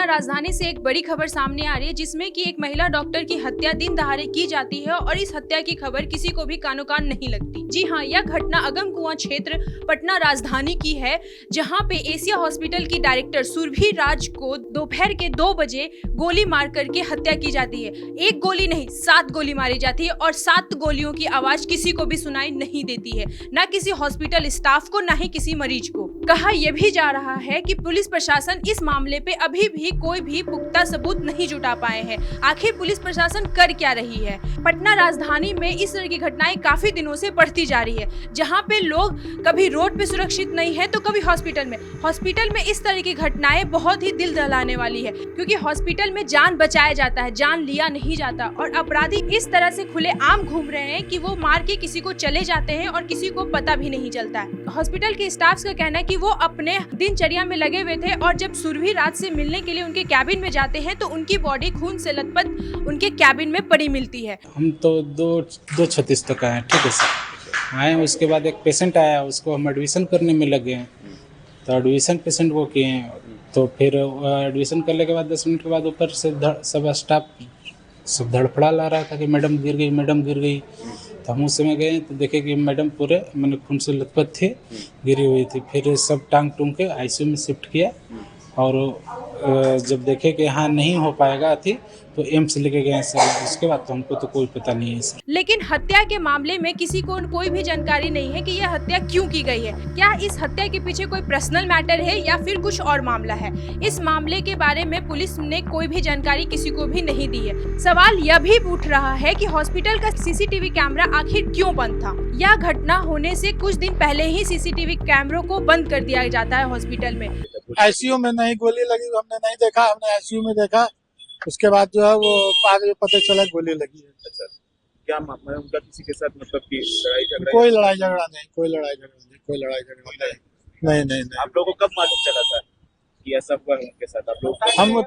राजधानी से एक बड़ी खबर सामने आ रही है जिसमें कि एक महिला डॉक्टर की हत्या दिन दहाड़े की जाती है और इस हत्या की खबर किसी को भी कानो कान नहीं लगती। जी हाँ, यह घटना अगम कुआं क्षेत्र पटना राजधानी की है, जहां पे एशिया हॉस्पिटल की डायरेक्टर सुरभि राज को दोपहर के 2 बजे गोली मार करके हत्या की जाती है। एक गोली नहीं, 7 गोली मारी जाती है और 7 गोलियों की आवाज किसी को भी सुनाई नहीं देती है, ना किसी हॉस्पिटल स्टाफ को, ना ही किसी मरीज को। कहा यह भी जा रहा है कि पुलिस प्रशासन इस मामले पे अभी भी कोई भी पुख्ता सबूत नहीं जुटा पाए हैं। आखिर पुलिस प्रशासन कर क्या रही है? पटना राजधानी में इस तरह की घटनाएं काफी दिनों से बढ़ती जा रही है, जहां पे लोग कभी रोड पे सुरक्षित नहीं है तो कभी हॉस्पिटल में इस तरह की घटनाएं बहुत ही दिल दहलाने वाली है, क्योंकि हॉस्पिटल में जान बचाया जाता है, जान लिया नहीं जाता। और अपराधी इस तरह से खुले आम घूम रहे हैं कि वो मार के किसी को चले जाते हैं और किसी को पता भी नहीं चलता है। हॉस्पिटल के स्टाफ का कहना है कि वो अपने दिनचर्या में लगे हुए थे और जब सुरभि राज से मिलने के लिए उनके कैबिन में जाते हैं तो उनकी बॉडी खून से लथपथ उनके कैबिन में पड़ी मिलती है। हम तो 2:36 तक आए, ठीक है सर। आए, उसके बाद एक पेशेंट आया, उसको हम एडमिशन करने में लगे हैं, तो एडमिशन पेशेंट को किए हैं। तो फिर एडमिशन करने के बाद 10 मिनट के बाद ऊपर से सब स्टाफ सब धड़फड़ा ला रहा था कि मैडम गिर गई, मैडम गिर गई। तो हम उस समय गए तो देखे कि मैडम पूरे मैंने खून से लथपथ थे, गिरी हुई थी। फिर सब टांग टूंग के आईसीयू में शिफ्ट किया और जब देखे कि यहाँ नहीं हो पाएगा थी तो एम्स लेके गए सर। उसके बाद तो हमको तो कोई पता नहीं है सर। लेकिन हत्या के मामले में किसी को कोई भी जानकारी नहीं है कि यह हत्या क्यों की गई है। क्या इस हत्या के पीछे कोई पर्सनल मैटर है या फिर कुछ और मामला है? इस मामले के बारे में पुलिस ने कोई भी जानकारी किसी को भी नहीं दी है। सवाल यह भी उठ रहा है कि हॉस्पिटल का सीसीटीवी कैमरा आखिर क्यों बंद था? यह घटना होने से कुछ दिन पहले ही सीसीटीवी कैमरों को बंद कर दिया जाता है हॉस्पिटल में। आईसीयू में नहीं गोली लगी, हमने नहीं देखा, हमने आईसीयू में देखा। उसके बाद जो है वो आगे पता चला गोली लगी है। अच्छा, क्या मामला है उनका? किसी के साथ मतलब कि लड़ाई झगड़ा? कोई लड़ाई झगड़ा नहीं। आप लोगों को कब मालूम चला था कि ऐसा हुआ है उनके साथ? आप लोग हम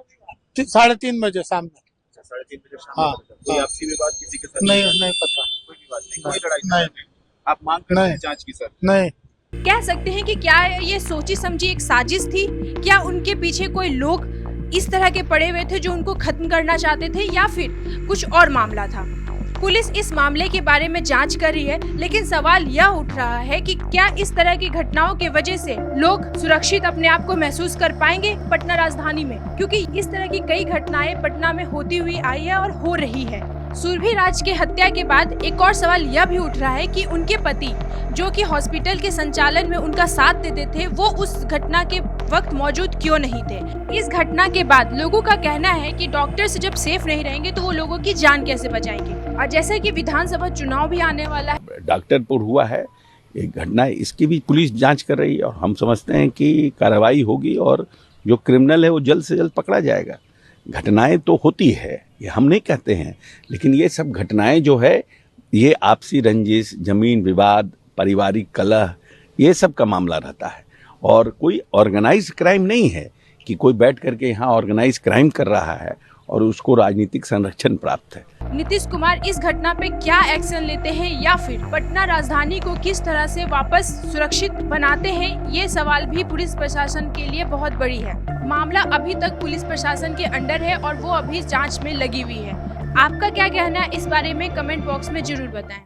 3:30 बजे शाम में। 3:30 बजे शाम हाँ, में कोई आपसी विवाद किसी के साथ? नहीं पता, कोई विवाद नहीं, कोई लड़ाई नहीं। आप मांग करते हैं जांच की सर? नहीं। कह सकते हैं कि क्या ये सोची समझी एक साजिश थी? क्या उनके पीछे कोई लोग इस तरह के पड़े हुए थे जो उनको खत्म करना चाहते थे, या फिर कुछ और मामला था? पुलिस इस मामले के बारे में जांच कर रही है, लेकिन सवाल यह उठ रहा है कि क्या इस तरह की घटनाओं के वजह से लोग सुरक्षित अपने आप को महसूस कर पाएंगे पटना राजधानी में? क्योंकि इस तरह की कई घटनाएं पटना में होती हुई आई है और हो रही है। सुरभि राज के हत्या के बाद एक और सवाल यह भी उठ रहा है कि उनके पति, जो कि हॉस्पिटल के संचालन में उनका साथ देते थे, वो उस घटना के वक्त मौजूद क्यों नहीं थे? इस घटना के बाद लोगों का कहना है कि डॉक्टर्स जब सेफ नहीं रहेंगे तो वो लोगों की जान कैसे बचाएंगे? और जैसे कि विधानसभा चुनाव भी आने वाला है, डॉक्टर पर हुआ है एक घटना, इसकी भी पुलिस जांच कर रही है और हम समझते हैं कि कार्रवाई होगी और जो क्रिमिनल है वो जल्द से जल्द पकड़ा जाएगा। घटनाएं तो होती है, ये हम नहीं कहते हैं, लेकिन ये सब घटनाएं जो है ये आपसी रंजिश, जमीन विवाद, पारिवारिक कलह, ये सब का मामला रहता है और कोई ऑर्गेनाइज क्राइम नहीं है कि कोई बैठ करके यहाँ ऑर्गेनाइज क्राइम कर रहा है और उसको राजनीतिक संरक्षण प्राप्त है। नीतीश कुमार इस घटना पे क्या एक्शन लेते हैं या फिर पटना राजधानी को किस तरह से वापस सुरक्षित बनाते हैं, ये सवाल भी पुलिस प्रशासन के लिए बहुत बड़ी है। मामला अभी तक पुलिस प्रशासन के अंडर है और वो अभी जांच में लगी हुई है। आपका क्या कहना है इस बारे में कमेंट बॉक्स में जरूर बताएं।